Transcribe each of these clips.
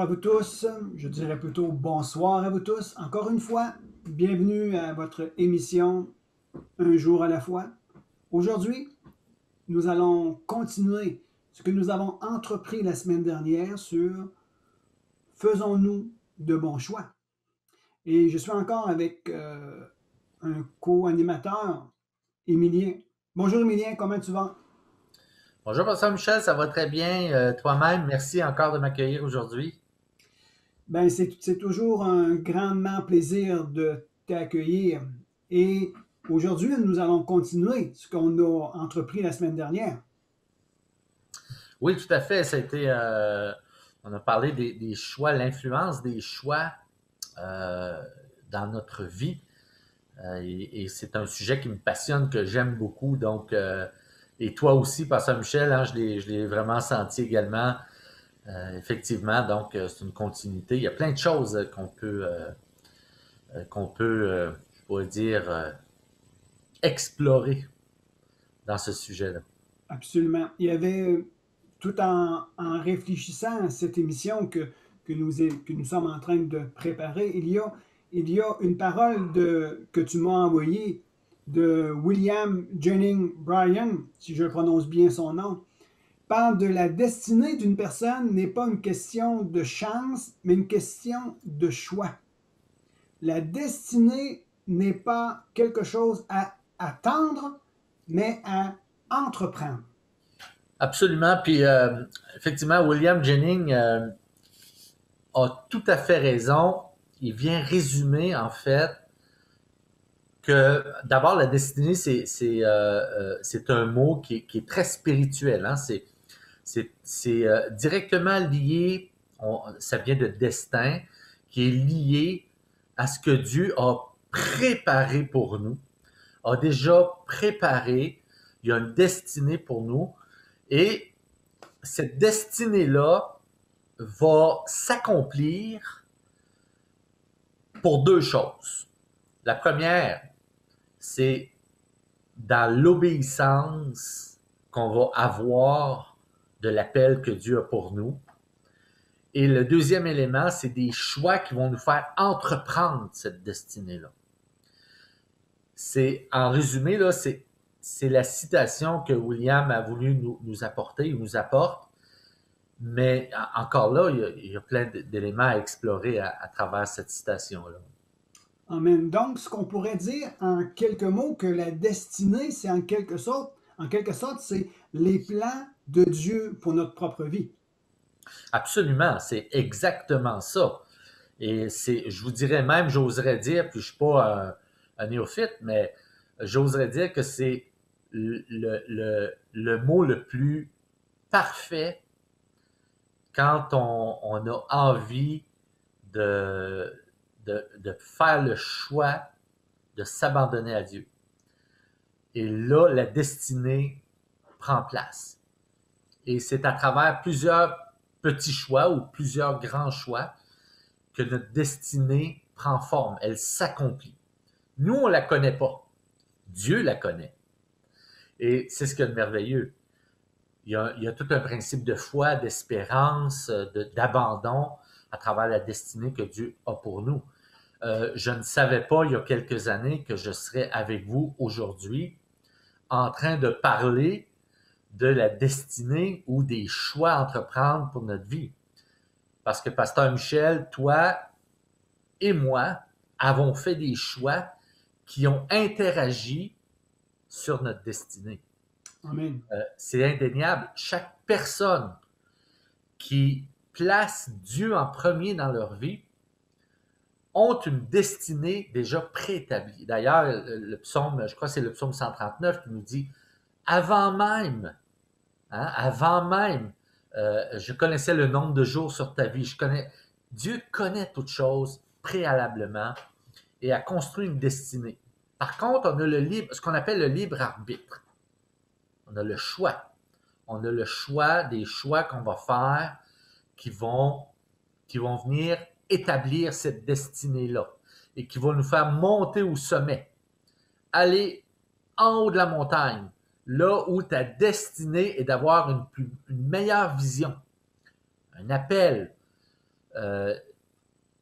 à vous tous, je dirais plutôt bonsoir à vous tous. Encore une fois, bienvenue à votre émission Un jour à la fois. Aujourd'hui, nous allons continuer ce que nous avons entrepris la semaine dernière sur Faisons-nous de bons choix. Et je suis encore avec un co-animateur, Émilien. Bonjour Émilien, comment tu vas? Bonjour, Pasteur Michel, ça va très bien. Toi-même, merci encore de m'accueillir aujourd'hui. Ben, c'est toujours un grandement plaisir de t'accueillir. Et aujourd'hui, nous allons continuer ce qu'on a entrepris la semaine dernière. Oui, tout à fait. On a parlé des choix, l'influence des choix euh, dans notre vie. Et c'est un sujet qui me passionne, que j'aime beaucoup. Donc, et toi aussi, Pasteur Michel, hein, je l'ai vraiment senti également. Effectivement, donc c'est une continuité. Il y a plein de choses qu'on peut, je pourrais dire, explorer dans ce sujet-là. Absolument. Il y avait, tout en réfléchissant à cette émission que nous sommes en train de préparer, il y a une parole que tu m'as envoyée de William Jennings Bryan, si je prononce bien son nom, parle de la destinée d'une personne n'est pas une question de chance, mais une question de choix. La destinée n'est pas quelque chose à attendre, mais à entreprendre. Absolument. Puis, effectivement, William Jennings a tout à fait raison. Il vient résumer, en fait, que d'abord, la destinée, c'est un mot qui est très spirituel. Hein? C'est directement lié, ça vient de destin, qui est lié à ce que Dieu a préparé pour nous, a déjà préparé. Il y a une destinée pour nous. Et cette destinée-là va s'accomplir pour deux choses. La première, c'est dans l'obéissance qu'on va avoir de l'appel que Dieu a pour nous. Et le deuxième élément, c'est des choix qui vont nous faire entreprendre cette destinée-là. C'est, en résumé, là, c'est la citation que William a voulu nous apporter, il nous apporte. Mais encore là, il y a plein d'éléments à explorer à travers cette citation-là. Amen. Donc, ce qu'on pourrait dire en quelques mots, que la destinée, c'est en quelque sorte, c'est les plans de Dieu pour notre propre vie. Absolument, c'est exactement ça. Et je vous dirais même, j'oserais dire, puis je ne suis pas un néophyte, mais j'oserais dire que c'est le mot le plus parfait quand on a envie de, de faire le choix de s'abandonner à Dieu. Et là, la destinée prend place. Et c'est à travers plusieurs petits choix ou plusieurs grands choix que notre destinée prend forme, elle s'accomplit. Nous, on ne la connaît pas. Dieu la connaît. Et c'est ce qui est merveilleux. Il y a tout un principe de foi, d'espérance, d'abandon à travers la destinée que Dieu a pour nous. Je ne savais pas il y a quelques années que je serais avec vous aujourd'hui en train de parler de la destinée ou des choix à entreprendre pour notre vie. Parce que Pasteur Michel, toi et moi avons fait des choix qui ont interagi sur notre destinée. Amen. C'est indéniable. Chaque personne qui place Dieu en premier dans leur vie ont une destinée déjà préétablie. D'ailleurs, le psaume, je crois que c'est le psaume 139 qui nous dit avant même, avant même, je connaissais le nombre de jours sur ta vie. Dieu connaît toutes choses préalablement et a construit une destinée. Par contre, on a ce qu'on appelle le libre arbitre. On a le choix. On a le choix des choix qu'on va faire qui vont, qui vont venir établir cette destinée-là et qui vont nous faire monter au sommet. Aller en haut de la montagne, là où ta destinée est d'avoir une meilleure vision, un appel, euh,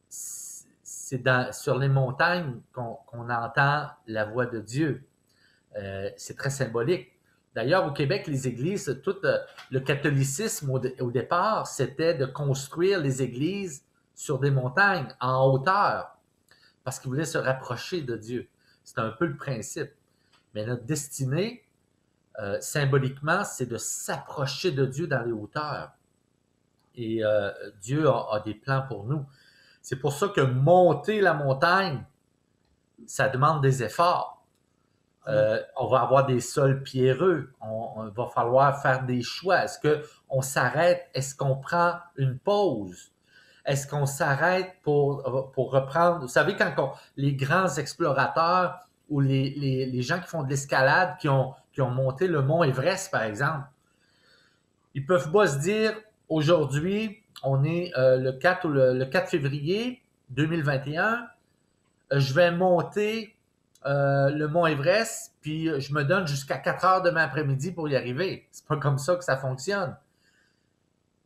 c'est sur les montagnes qu'on entend la voix de Dieu. C'est très symbolique. D'ailleurs, au Québec, les églises, tout le catholicisme au départ, c'était de construire les églises sur des montagnes, en hauteur, parce qu'ils voulaient se rapprocher de Dieu. C'est un peu le principe. Mais notre destinée, symboliquement, c'est de s'approcher de Dieu dans les hauteurs. Et Dieu a des plans pour nous. C'est pour ça que monter la montagne, ça demande des efforts. On va avoir des sols pierreux. On va falloir faire des choix. Est-ce qu'on s'arrête? Est-ce qu'on prend une pause? Est-ce qu'on s'arrête pour reprendre? Vous savez, quand les grands explorateurs ou les gens qui font de l'escalade, qui ont monté le mont Everest, par exemple, ils peuvent pas se dire, aujourd'hui, on est le 4 ou le 4 février 2021, je vais monter le mont Everest, puis je me donne jusqu'à 4 heures demain après-midi pour y arriver. C'est pas comme ça que ça fonctionne.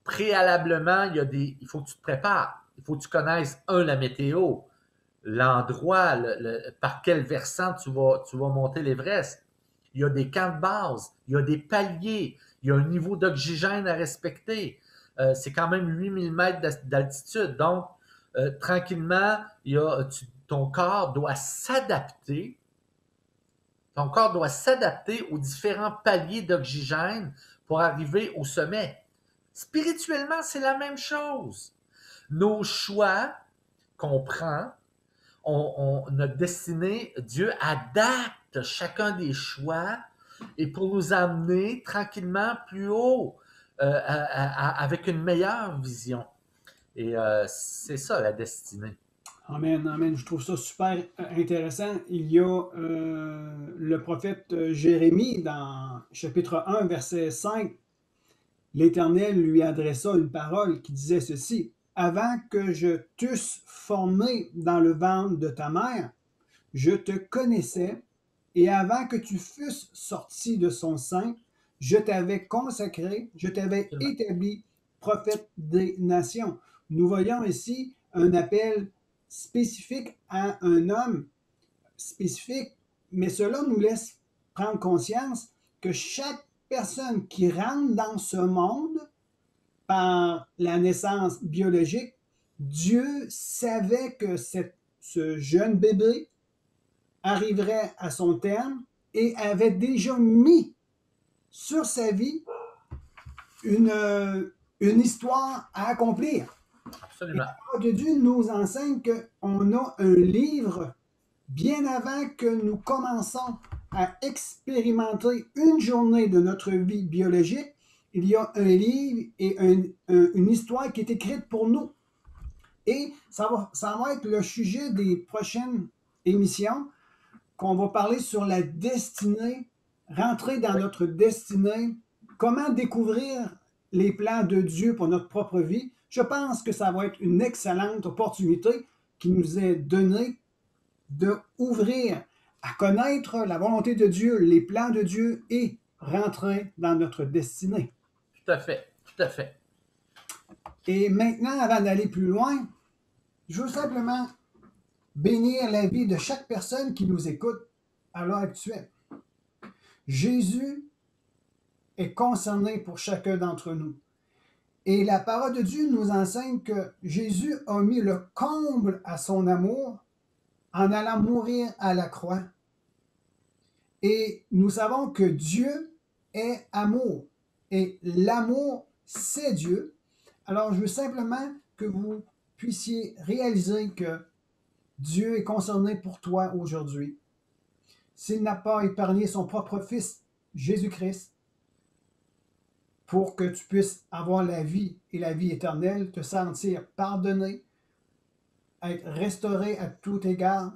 Préalablement, il faut que tu te prépares. Il faut que tu connaisses, la météo, l'endroit, par quel versant tu vas monter l'Everest. Il y a des camps de base, il y a des paliers, il y a un niveau d'oxygène à respecter. C'est quand même 8000 mètres d'altitude. Donc, tranquillement, ton corps doit s'adapter. Ton corps doit s'adapter aux différents paliers d'oxygène pour arriver au sommet. Spirituellement, c'est la même chose. Nos choix qu'on prend, notre destinée, Dieu adapte chacun des choix et pour nous amener tranquillement plus haut, avec une meilleure vision. Et c'est ça la destinée. Amen, amen. Je trouve ça super intéressant. Il y a le prophète Jérémie dans chapitre 1, verset 5. L'Éternel lui adressa une parole qui disait ceci: Avant que je t'eusse formé dans le ventre de ta mère, je te connaissais, et avant que tu fusses sorti de son sein, je t'avais consacré, je t'avais établi prophète des nations. Nous voyons ici un appel spécifique à un homme spécifique, mais cela nous laisse prendre conscience que chaque personne qui rentre dans ce monde par la naissance biologique, Dieu savait que ce jeune bébé arriverait à son terme et avait déjà mis sur sa vie une histoire à accomplir. Absolument. Et la parole de Dieu nous enseigne qu'on a un livre bien avant que nous commençons à expérimenter une journée de notre vie biologique. Il y a un livre et une histoire qui est écrite pour nous. Et ça va être le sujet des prochaines émissions, qu'on va parler sur la destinée, rentrer dans notre destinée, comment découvrir les plans de Dieu pour notre propre vie. Je pense que ça va être une excellente opportunité qui nous est donnée d'ouvrir à connaître la volonté de Dieu, les plans de Dieu et rentrer dans notre destinée. Tout à fait, tout à fait. Et maintenant, avant d'aller plus loin, je veux simplement bénir la vie de chaque personne qui nous écoute à l'heure actuelle. Jésus est concerné pour chacun d'entre nous. Et la parole de Dieu nous enseigne que Jésus a mis le comble à son amour en allant mourir à la croix. Et nous savons que Dieu est amour. Et l'amour, c'est Dieu. Alors, je veux simplement que vous puissiez réaliser que Dieu est concerné pour toi aujourd'hui. S'il n'a pas épargné son propre Fils, Jésus-Christ, pour que tu puisses avoir la vie et la vie éternelle, te sentir pardonné, être restauré à tout égard,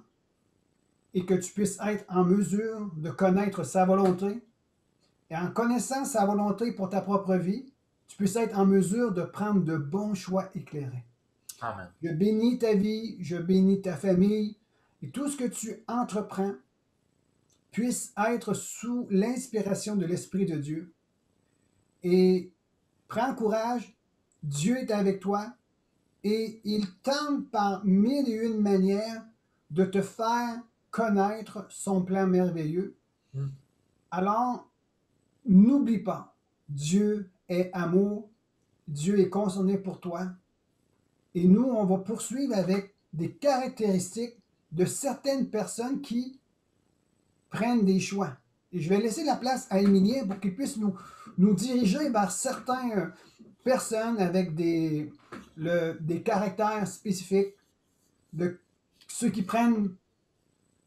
et que tu puisses être en mesure de connaître sa volonté. Et en connaissant sa volonté pour ta propre vie, tu puisses être en mesure de prendre de bons choix éclairés. Amen. Je bénis ta vie, je bénis ta famille, et tout ce que tu entreprends puisse être sous l'inspiration de l'Esprit de Dieu. Et prends courage, Dieu est avec toi, et il tente par mille et une manières de te faire connaître son plan merveilleux. Alors, n'oublie pas, Dieu est amour, Dieu est concerné pour toi, et nous, on va poursuivre avec des caractéristiques de certaines personnes qui prennent des choix. Et je vais laisser la place à Émilien pour qu'il puisse nous diriger vers certaines personnes avec des caractères spécifiques, de ceux qui prennent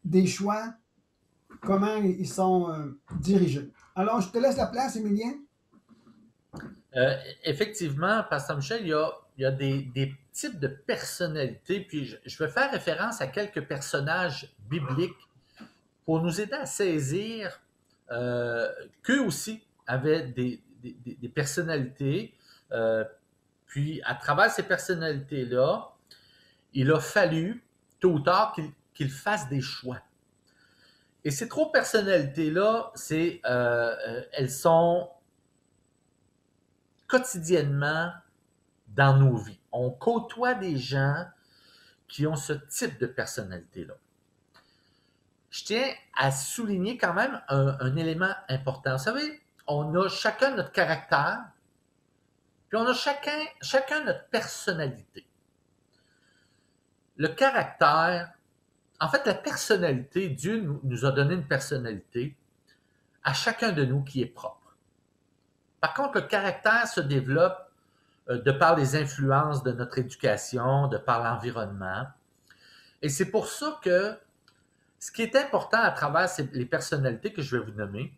des choix, comment ils sont dirigés. Alors, je te laisse la place, Émilien. Effectivement, Pasteur Michel, il y a des types de personnalités, puis je vais faire référence à quelques personnages bibliques pour nous aider à saisir qu'eux aussi avaient des personnalités. Puis, à travers ces personnalités-là, il a fallu, tôt ou tard, qu'ils fassent des choix. Et ces trois personnalités-là, elles sont quotidiennement dans nos vies. On côtoie des gens qui ont ce type de personnalité-là. Je tiens à souligner quand même un élément important. Vous savez, on a chacun notre caractère, puis on a chacun notre personnalité. Le caractère, en fait, la personnalité, Dieu nous a donné une personnalité à chacun de nous qui est propre. Par contre, le caractère se développe de par les influences de notre éducation, de par l'environnement. Et c'est pour ça que ce qui est important à travers les personnalités que je vais vous nommer,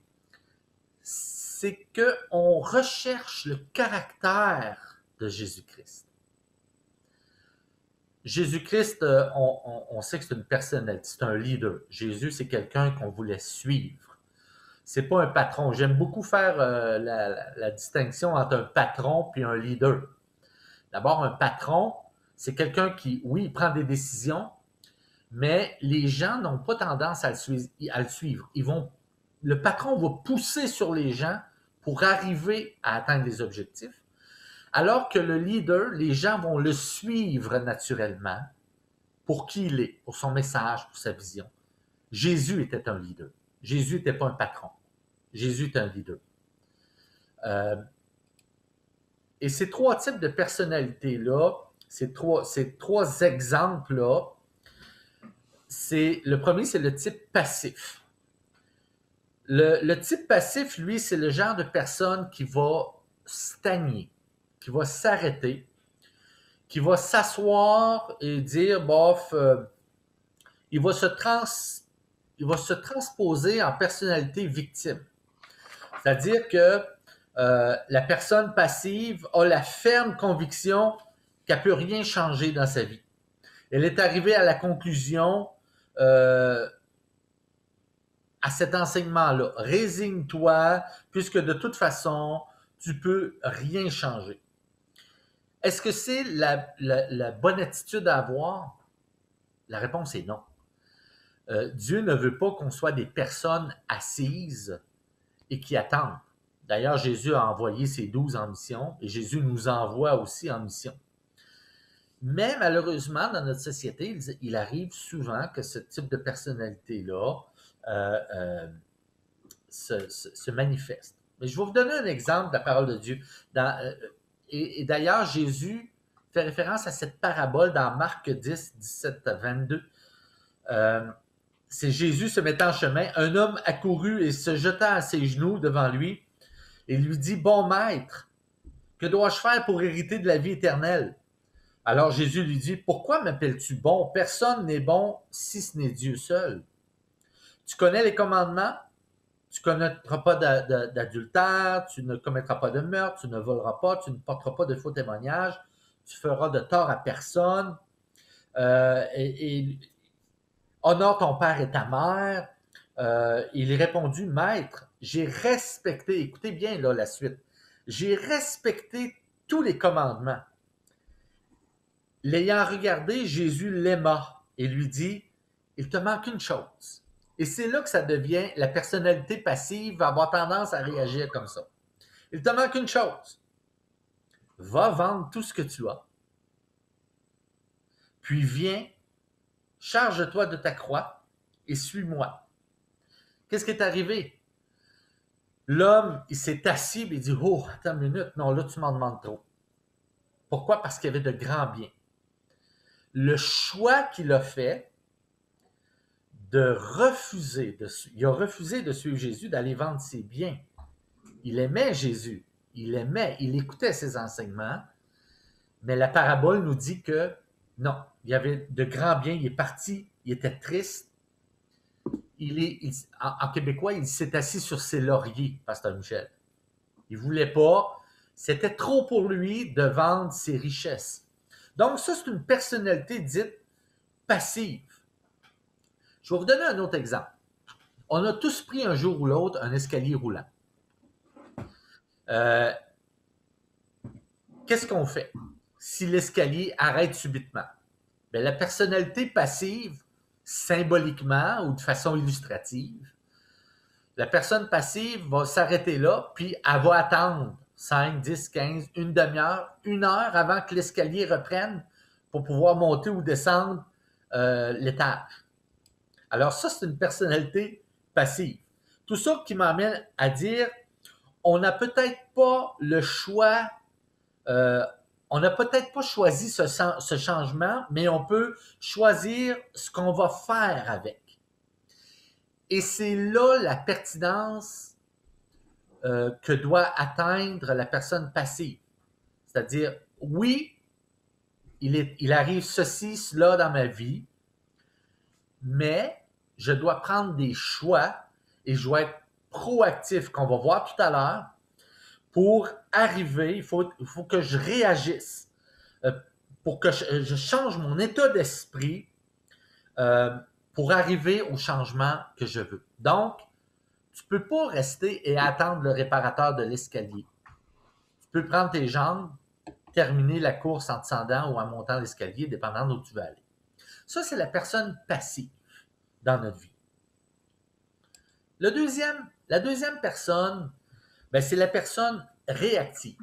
c'est qu'on recherche le caractère de Jésus-Christ. Jésus-Christ, on sait que c'est une personnalité, c'est un leader. Jésus, c'est quelqu'un qu'on voulait suivre. C'est pas un patron. J'aime beaucoup faire la distinction entre un patron et un leader. D'abord, un patron, c'est quelqu'un qui, oui, il prend des décisions, mais les gens n'ont pas tendance à le suivre. Le patron va pousser sur les gens pour arriver à atteindre les objectifs, alors que le leader, les gens vont le suivre naturellement pour qui il est, pour son message, pour sa vision. Jésus était un leader. Jésus n'était pas un patron. Jésus était un leader. Et ces trois types de personnalités-là, ces trois exemples-là, le premier, c'est le type passif. Le type passif, lui, c'est le genre de personne qui va stagner, qui va s'arrêter, qui va s'asseoir et dire, bof, il va se transposer en personnalité victime. C'est-à-dire que la personne passive a la ferme conviction qu'elle ne peut rien changer dans sa vie. Elle est arrivée à la conclusion à cet enseignement-là. Résigne-toi, puisque de toute façon, tu ne peux rien changer. Est-ce que c'est la bonne attitude à avoir? La réponse est non. Dieu ne veut pas qu'on soit des personnes assises et qui attendent. D'ailleurs, Jésus a envoyé ses 12 en mission et Jésus nous envoie aussi en mission. Mais malheureusement, dans notre société, il arrive souvent que ce type de personnalité-là se manifeste. Mais je vais vous donner un exemple de la parole de Dieu. Et d'ailleurs, Jésus fait référence à cette parabole dans Marc 10, 17 à 22. C'est Jésus se mettant en chemin. Un homme accourut et se jeta à ses genoux devant lui et lui dit, « Bon maître, que dois-je faire pour hériter de la vie éternelle? » Alors Jésus lui dit, « Pourquoi m'appelles-tu bon? Personne n'est bon si ce n'est Dieu seul. Tu connais les commandements? Tu ne commettras pas d'adultère, tu ne commettras pas de meurtre, tu ne voleras pas, tu ne porteras pas de faux témoignages, tu feras de tort à personne, et honore ton père et ta mère. » Il répondit, « Maître, j'ai respecté, écoutez bien là la suite, j'ai respecté tous les commandements. » L'ayant regardé, Jésus l'aima et lui dit, « Il te manque une chose. » Et c'est là que ça devient, la personnalité passive va avoir tendance à réagir comme ça. « Il te manque une chose. Va vendre tout ce que tu as Puis viens, charge-toi de ta croix et suis-moi. Qu'est-ce qui est arrivé? L'homme, il s'est assis et il dit, oh, attends une minute, non, là, tu m'en demandes trop. Pourquoi? Parce qu'il y avait de grands biens. Le choix qu'il a fait de refuser, il a refusé de suivre Jésus, d'aller vendre ses biens. Il aimait Jésus, il écoutait ses enseignements, mais la parabole nous dit que non, il y avait de grands biens, il est parti, il était triste. En québécois, il s'est assis sur ses lauriers, Pasteur Michel. Il ne voulait pas, c'était trop pour lui de vendre ses richesses. Donc ça, c'est une personnalité dite passive. Je vais vous donner un autre exemple. On a tous pris un jour ou l'autre un escalier roulant. Qu'est-ce qu'on fait si l'escalier arrête subitement? Bien, la personnalité passive, symboliquement ou de façon illustrative, la personne passive va s'arrêter là, puis elle va attendre 5, 10, 15, une demi-heure, 1 heure avant que l'escalier reprenne pour pouvoir monter ou descendre l'étage. Alors ça, c'est une personnalité passive. Tout ça qui m'amène à dire, on n'a peut-être pas le choix, on n'a peut-être pas choisi ce changement, mais on peut choisir ce qu'on va faire avec. Et c'est là la pertinence que doit atteindre la personne passive. C'est-à-dire, oui, il arrive ceci, cela dans ma vie, mais je dois prendre des choix et je dois être proactif, qu'on va voir tout à l'heure, pour arriver, il faut que je réagisse, pour que je change mon état d'esprit pour arriver au changement que je veux. Donc, tu ne peux pas rester et attendre le réparateur de l'escalier. Tu peux prendre tes jambes, terminer la course en descendant ou en montant l'escalier, dépendant d'où tu veux aller. Ça, c'est la personne passive dans notre vie. La deuxième personne, ben, c'est la personne réactive.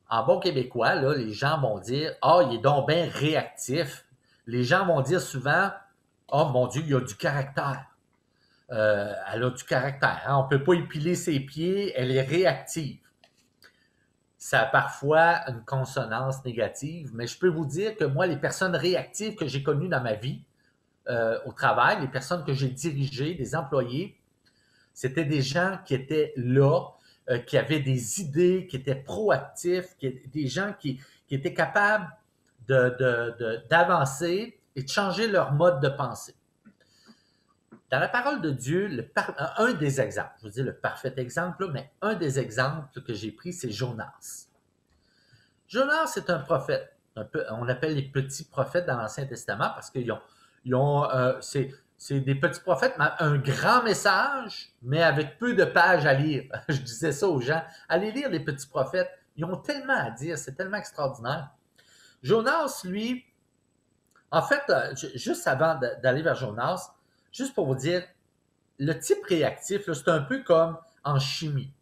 En bon québécois, là, les gens vont dire « Ah, il est donc bien réactif ». Les gens vont dire souvent « Oh mon Dieu, il a du caractère. Elle a du caractère. Hein? On ne peut pas épiler ses pieds, elle est réactive. » Ça a parfois une consonance négative, mais je peux vous dire que moi, les personnes réactives que j'ai connues dans ma vie, au travail, les personnes que j'ai dirigées, des employés, c'était des gens qui étaient là, qui avaient des idées, qui étaient proactifs, des gens qui étaient capables d'avancer et de changer leur mode de pensée. Dans la parole de Dieu, un des exemples, je veux dire le parfait exemple, mais un des exemples que j'ai pris, c'est Jonas. Jonas est un prophète. On appelle les petits prophètes dans l'Ancien Testament parce qu'ils ont c'est des petits prophètes, mais un grand message, mais avec peu de pages à lire. Je disais ça aux gens. Allez lire les petits prophètes. Ils ont tellement à dire. C'est tellement extraordinaire. Jonas, lui, en fait, juste avant d'aller vers Jonas, juste pour vous dire, le type réactif, c'est un peu comme en chimie.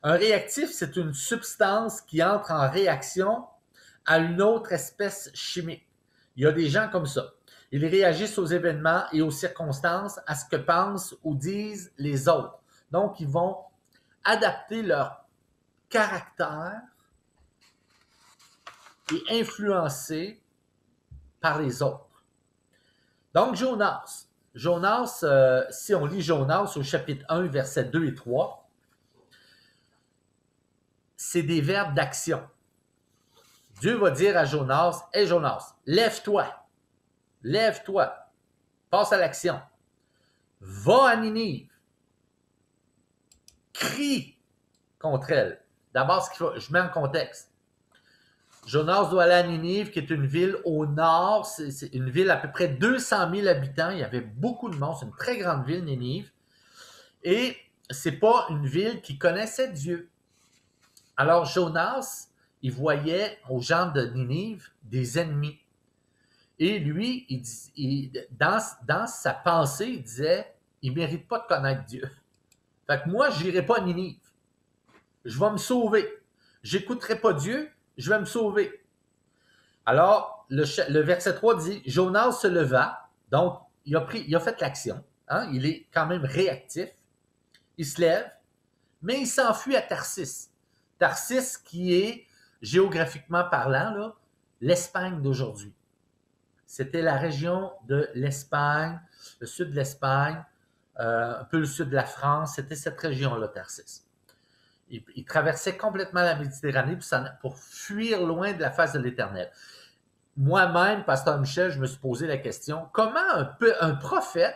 Un réactif, c'est une substance qui entre en réaction à une autre espèce chimique. Il y a des gens comme ça. Ils réagissent aux événements et aux circonstances, à ce que pensent ou disent les autres. Donc, ils vont adapter leur caractère et influencer par les autres. Donc, Jonas, si on lit Jonas au chapitre 1, versets 2 et 3, c'est des verbes d'action. Dieu va dire à Jonas, « Hey Jonas, lève-toi, passe à l'action, va à Ninive, crie contre elle. » D'abord, je mets en contexte. Jonas doit aller à Ninive, qui est une ville au nord, c'est une ville à peu près 200 000 habitants, il y avait beaucoup de monde, c'est une très grande ville, Ninive, et c'est pas une ville qui connaissait Dieu. Alors Jonas, il voyait aux gens de Ninive des ennemis. Et lui, dans sa pensée, il disait, il ne mérite pas de connaître Dieu. Fait que moi, je n'irai pas à Ninive. Je vais me sauver. Je n'écouterai pas Dieu, je vais me sauver. Alors, le verset 3 dit, Jonas se leva, donc il a fait l'action, hein, il est quand même réactif, il se lève, mais il s'enfuit à Tarsis. Tarsis qui est, géographiquement parlant, là, l'Espagne d'aujourd'hui. C'était la région de l'Espagne, le sud de l'Espagne, un peu le sud de la France, c'était cette région-là, Tarsis. Il traversait complètement la Méditerranée pour fuir loin de la face de l'Éternel. Moi-même, Pasteur Michel, je me suis posé la question, comment un prophète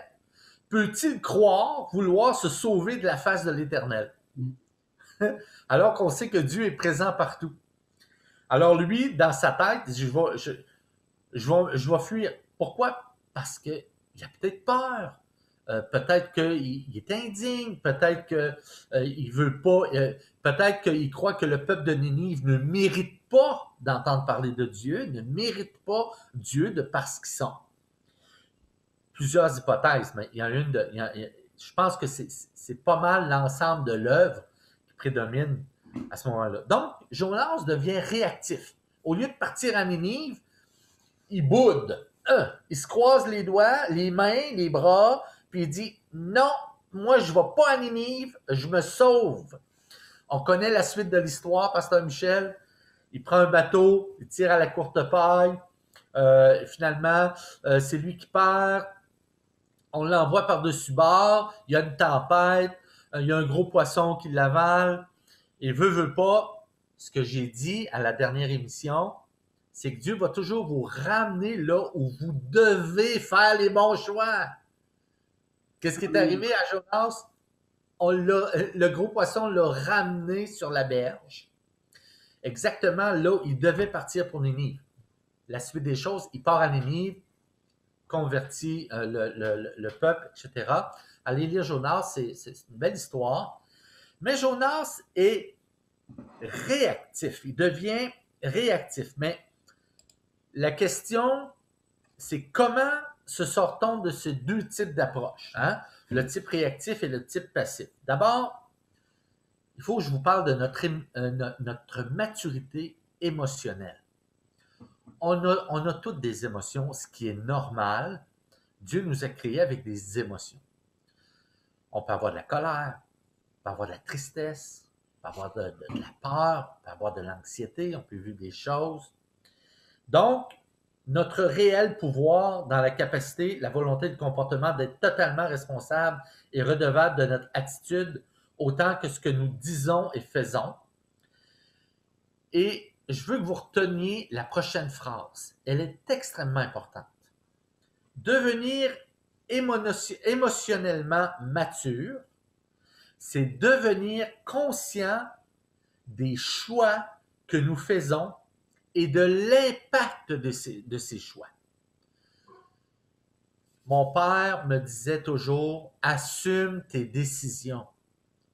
peut-il croire vouloir se sauver de la face de l'Éternel? Alors qu'on sait que Dieu est présent partout. Alors lui, dans sa tête, je vais fuir. Pourquoi? Parce qu'il a peut-être peur. Peut-être qu'il est indigne, peut-être qu'il veut pas, peut-être qu'il croit que le peuple de Ninive ne mérite pas d'entendre parler de Dieu, ne mérite pas Dieu de par ce qu'ils sont. Plusieurs hypothèses, mais il y en a une je pense que c'est pas mal l'ensemble de l'œuvre qui prédomine à ce moment-là. Donc, Jonas devient réactif. Au lieu de partir à Ninive, il boude. Il se croise les doigts, les mains, les bras, puis il dit « Non, moi je ne vais pas à Ninive, je me sauve. » On connaît la suite de l'histoire, Pasteur Michel. Il prend un bateau, il tire à la courte paille. Finalement, c'est lui qui perd. On l'envoie par-dessus bord. Il y a une tempête. Il y a un gros poisson qui l'avale. Et veut pas, ce que j'ai dit à la dernière émission, c'est que Dieu va toujours vous ramener là où vous devez faire les bons choix. Qu'est-ce qui est arrivé à Jonas? Le gros poisson l'a ramené sur la berge, exactement là où il devait partir pour Ninive. La suite des choses, il part à Ninive, convertit le peuple, etc. Allez lire Jonas, c'est une belle histoire. Mais Jonas est réactif, il devient réactif. Mais la question, c'est comment se sort-on de ces deux types d'approches, hein? Le type réactif et le type passif. D'abord, il faut que je vous parle de notre maturité émotionnelle. On a toutes des émotions, ce qui est normal. Dieu nous a créés avec des émotions. On peut avoir de la colère, on peut avoir de la tristesse, on peut avoir de la peur, on peut avoir de l'anxiété, on peut vivre des choses. Donc, notre réel pouvoir dans la capacité, la volonté, le comportement d'être totalement responsable et redevable de notre attitude autant que ce que nous disons et faisons. Et je veux que vous reteniez la prochaine phrase. Elle est extrêmement importante. Devenir émotionnellement mature, c'est devenir conscient des choix que nous faisons et de l'impact de ces choix. Mon père me disait toujours, assume tes décisions.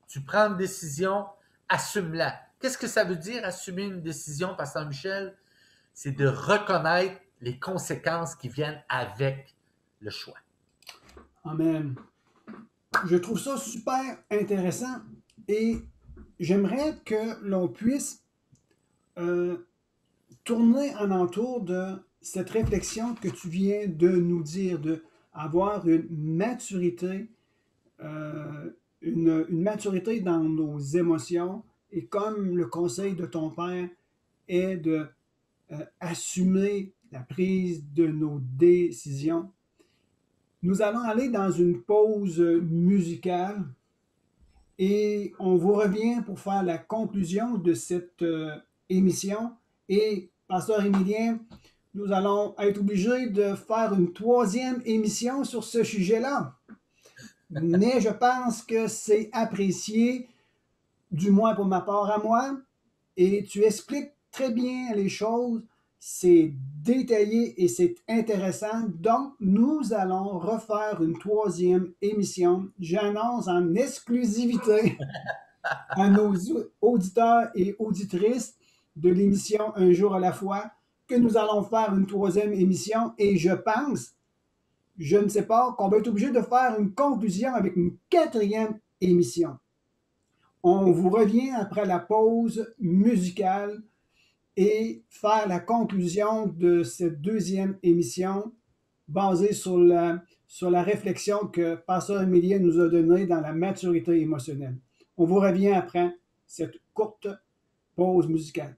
Tu prends une décision, assume-la. Qu'est-ce que ça veut dire, assumer une décision, Pasteur Michel? C'est de reconnaître les conséquences qui viennent avec le choix. Amen. Je trouve ça super intéressant et j'aimerais que l'on puisse tourner en entour de cette réflexion que tu viens de nous dire, de avoir une maturité dans nos émotions, et comme le conseil de ton père est de assumer la prise de nos décisions. Nous allons aller dans une pause musicale et on vous revient pour faire la conclusion de cette émission. Et, Pasteur Émilien, nous allons être obligés de faire une troisième émission sur ce sujet-là. Mais je pense que c'est apprécié, du moins pour ma part à moi, et tu expliques très bien les choses, c'est détaillé et c'est intéressant. Donc, nous allons refaire une troisième émission. J'annonce en exclusivité à nos auditeurs et auditrices de l'émission Un jour à la fois que nous allons faire une troisième émission et je pense, je ne sais pas, qu'on va être obligé de faire une conclusion avec une quatrième émission. On vous revient après la pause musicale et faire la conclusion de cette deuxième émission basée sur la réflexion que Pasteur Emilien nous a donnée dans la maturité émotionnelle. On vous revient après cette courte pause musicale.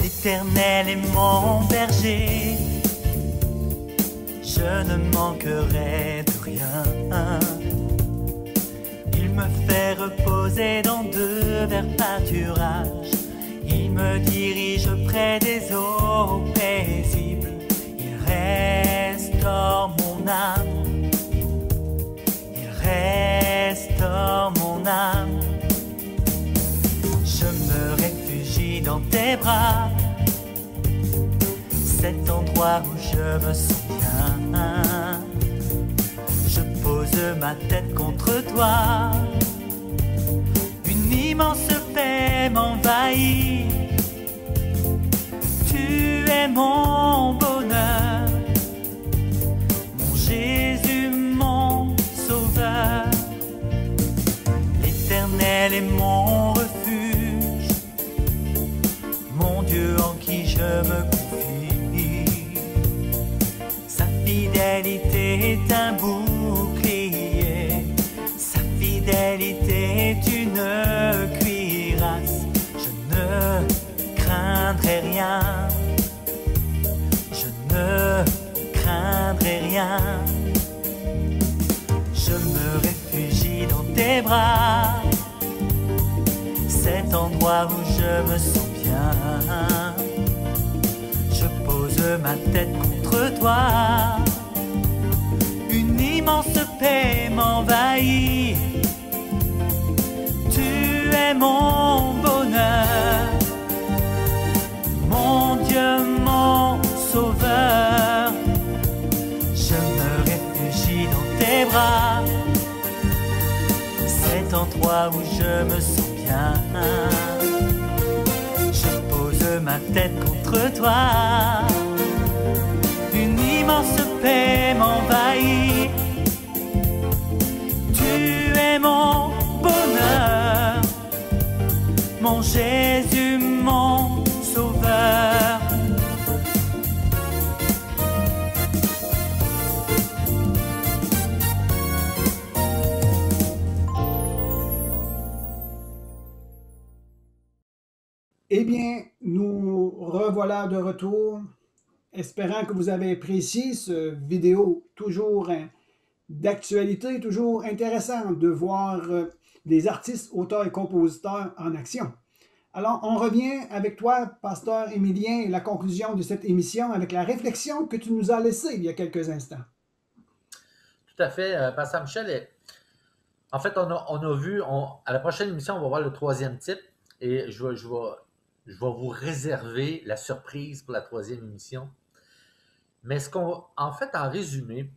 L'Éternel est mon berger, je ne manquerai de rien. Il me fait reposer dans de verts pâturages, il me dirige près des eaux paisibles, il restaure mon âme, il restaure mon âme. Je me réfugie dans tes bras, cet endroit où je me sens bien. Je pose ma tête contre toi, une immense paix m'envahit. Tu es mon bonheur, mon Jésus, mon sauveur. L'Éternel est mon refuge, mon Dieu en qui je me confie. Sa fidélité est un bouclier, sa fidélité est une cuirasse. Je ne craindrai rien, je ne craindrai rien. Je me réfugie dans tes bras, cet endroit où je me sens bien. Je pose ma tête contre toi, une immense paix m'envahit. Tu es mon bonheur, mon Dieu, mon sauveur. Je me réfugie dans tes bras, cet endroit où je me sens bien. Je pose ma tête contre toi, une immense paix m'envahit. Tu es mon bonheur, mon Jésus, mon sauveur. Eh bien, nous revoilà de retour, espérant que vous avez apprécié ce vidéo toujours d'actualité, toujours intéressant de voir des artistes, auteurs et compositeurs en action. Alors, on revient avec toi, Pasteur Emilien, et la conclusion de cette émission avec la réflexion que tu nous as laissée il y a quelques instants. Tout à fait, Pasteur Michel. En fait, on a vu, à la prochaine émission, on va voir le troisième type, et je vais vous réserver la surprise pour la troisième émission. Mais en fait, en résumé,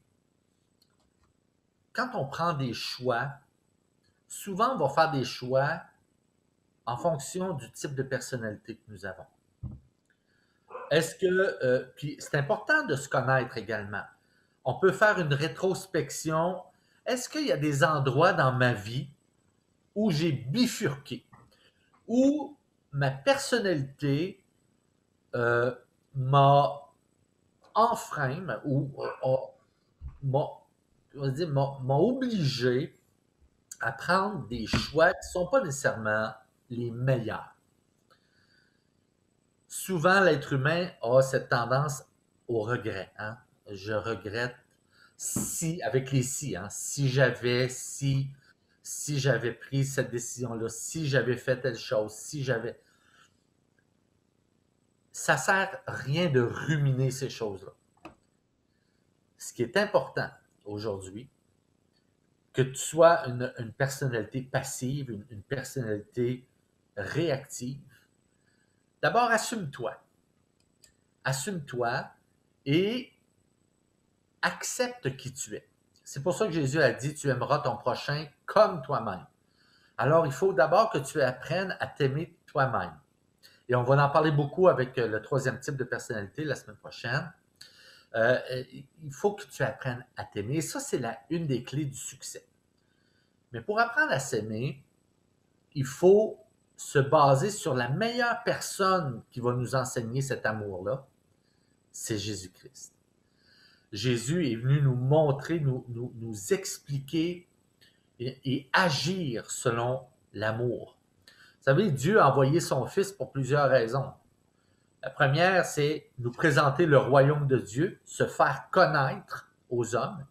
quand on prend des choix, souvent on va faire des choix en fonction du type de personnalité que nous avons. Est-ce que, puis c'est important de se connaître également. On peut faire une rétrospection. Est-ce qu'il y a des endroits dans ma vie où j'ai bifurqué, où ma personnalité m'a enfreint ou m'a obligé à prendre des choix qui ne sont pas nécessairement les meilleurs. Souvent, l'être humain a cette tendance au regret. Hein? Je regrette si, avec les si, hein? Si j'avais pris cette décision-là, si j'avais fait telle chose, si j'avais... Ça ne sert à rien de ruminer ces choses-là. Ce qui est important aujourd'hui, que tu sois une personnalité passive, une personnalité réactive, d'abord assume-toi. Assume-toi et accepte qui tu es. C'est pour ça que Jésus a dit, tu aimeras ton prochain comme toi-même. Alors, il faut d'abord que tu apprennes à t'aimer toi-même. Et on va en parler beaucoup avec le troisième type de personnalité la semaine prochaine. Il faut que tu apprennes à t'aimer. Et ça, c'est une des clés du succès. Mais pour apprendre à s'aimer, il faut se baser sur la meilleure personne qui va nous enseigner cet amour-là, c'est Jésus-Christ. Jésus est venu nous montrer, nous expliquer et agir selon l'amour. Vous savez, Dieu a envoyé son Fils pour plusieurs raisons. La première, c'est nous présenter le royaume de Dieu, se faire connaître aux hommes.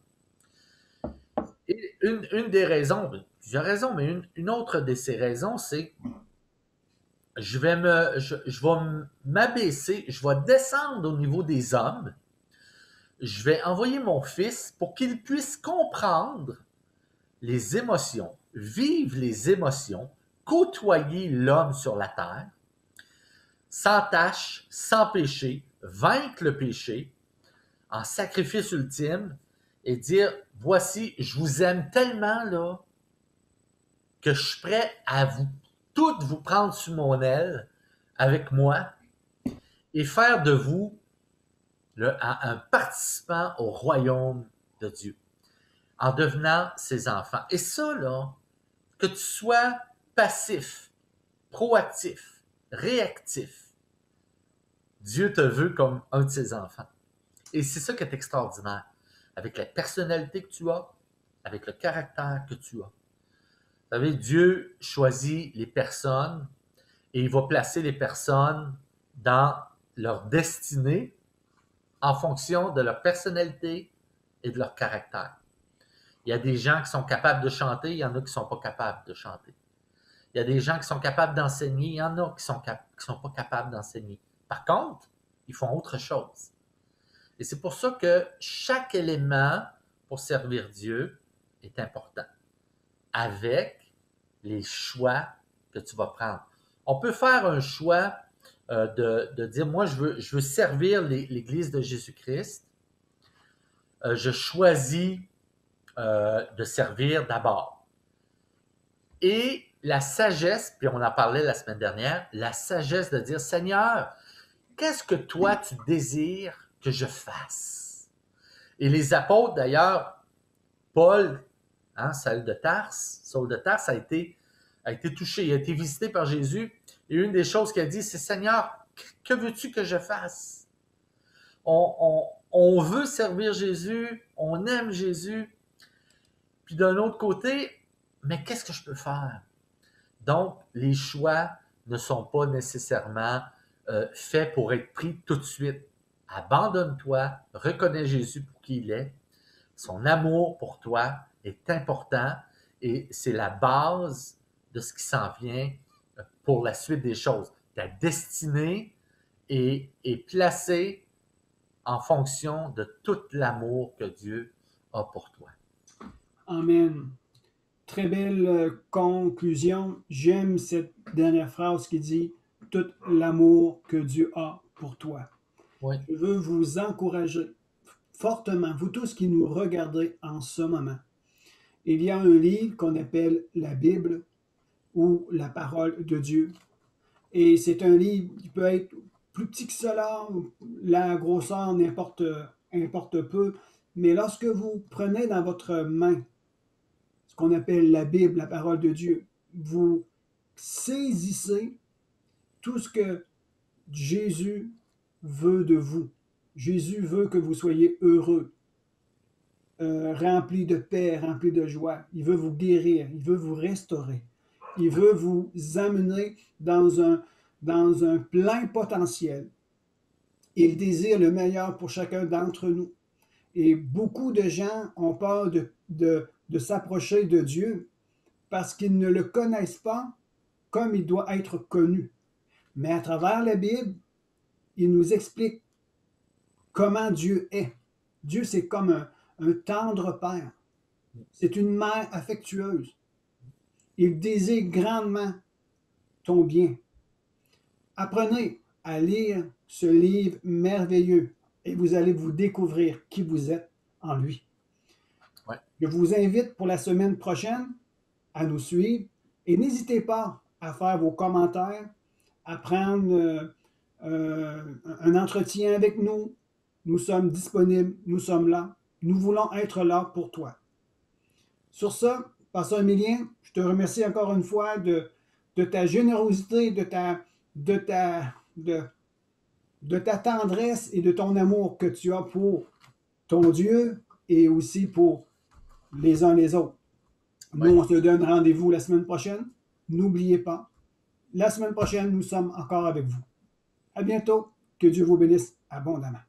Et une des raisons, plusieurs raisons, mais une autre de ces raisons, c'est je vais m'abaisser, je vais descendre au niveau des hommes, je vais envoyer mon Fils pour qu'il puisse comprendre les émotions, vivre les émotions, côtoyer l'homme sur la terre, sans tâche, sans péché, vaincre le péché en sacrifice ultime et dire, voici, je vous aime tellement là que je suis prêt à toutes vous prendre sous mon aile avec moi et faire de vous un participant au royaume de Dieu en devenant ses enfants. Et ça, là, que tu sois passif, proactif, réactif, Dieu te veut comme un de ses enfants. Et c'est ça qui est extraordinaire. Avec la personnalité que tu as, avec le caractère que tu as. Vous savez, Dieu choisit les personnes et il va placer les personnes dans leur destinée en fonction de leur personnalité et de leur caractère. Il y a des gens qui sont capables de chanter, il y en a qui ne sont pas capables de chanter. Il y a des gens qui sont capables d'enseigner, il y en a qui ne sont pas capables d'enseigner. Par contre, ils font autre chose. Et c'est pour ça que chaque élément pour servir Dieu est important, avec les choix que tu vas prendre. On peut faire un choix de dire, moi, je veux servir l'Église de Jésus-Christ. Je choisis de servir d'abord. Et la sagesse, puis on en parlait la semaine dernière, la sagesse de dire, Seigneur, qu'est-ce que toi tu désires que je fasse? Et les apôtres, d'ailleurs, Paul, Saul de Tarse a été touché, il a été visité par Jésus, et une des choses qu'il a dit, c'est, Seigneur, que veux-tu que je fasse? On veut servir Jésus, on aime Jésus, puis d'un autre côté, mais qu'est-ce que je peux faire? Donc, les choix ne sont pas nécessairement faits pour être pris tout de suite. Abandonne-toi, reconnais Jésus pour qui il est. Son amour pour toi est important et c'est la base de ce qui s'en vient pour la suite des choses. Ta destinée est placée en fonction de tout l'amour que Dieu a pour toi. Amen. Très belle conclusion. J'aime cette dernière phrase qui dit « Tout l'amour que Dieu a pour toi ». Oui. Je veux vous encourager fortement, vous tous qui nous regardez en ce moment. Il y a un livre qu'on appelle la Bible ou la parole de Dieu. Et c'est un livre qui peut être plus petit que cela, la grosseur importe peu, mais lorsque vous prenez dans votre main ce qu'on appelle la Bible, la parole de Dieu, vous saisissez tout ce que Jésus veut de vous. Jésus veut que vous soyez heureux, remplis de paix, remplis de joie. Il veut vous guérir, il veut vous restaurer. Il veut vous amener dans un plein potentiel. Il désire le meilleur pour chacun d'entre nous. Et beaucoup de gens ont peur de s'approcher de Dieu parce qu'ils ne le connaissent pas comme il doit être connu. Mais à travers la Bible, il nous explique comment Dieu est. Dieu, c'est comme un tendre père. C'est une mère affectueuse. Il désire grandement ton bien. Apprenez à lire ce livre merveilleux et vous allez vous découvrir qui vous êtes en lui. Ouais. Je vous invite pour la semaine prochaine à nous suivre Et n'hésitez pas à faire vos commentaires, à prendre un entretien avec nous. Nous sommes disponibles, nous sommes là. Nous voulons être là pour toi. Sur ce, Pasteur Emilien, je te remercie encore une fois de ta générosité, de ta tendresse et de ton amour que tu as pour ton Dieu et aussi pour les uns les autres. Nous, on se donne rendez-vous la semaine prochaine. N'oubliez pas, la semaine prochaine, nous sommes encore avec vous. À bientôt. Que Dieu vous bénisse abondamment.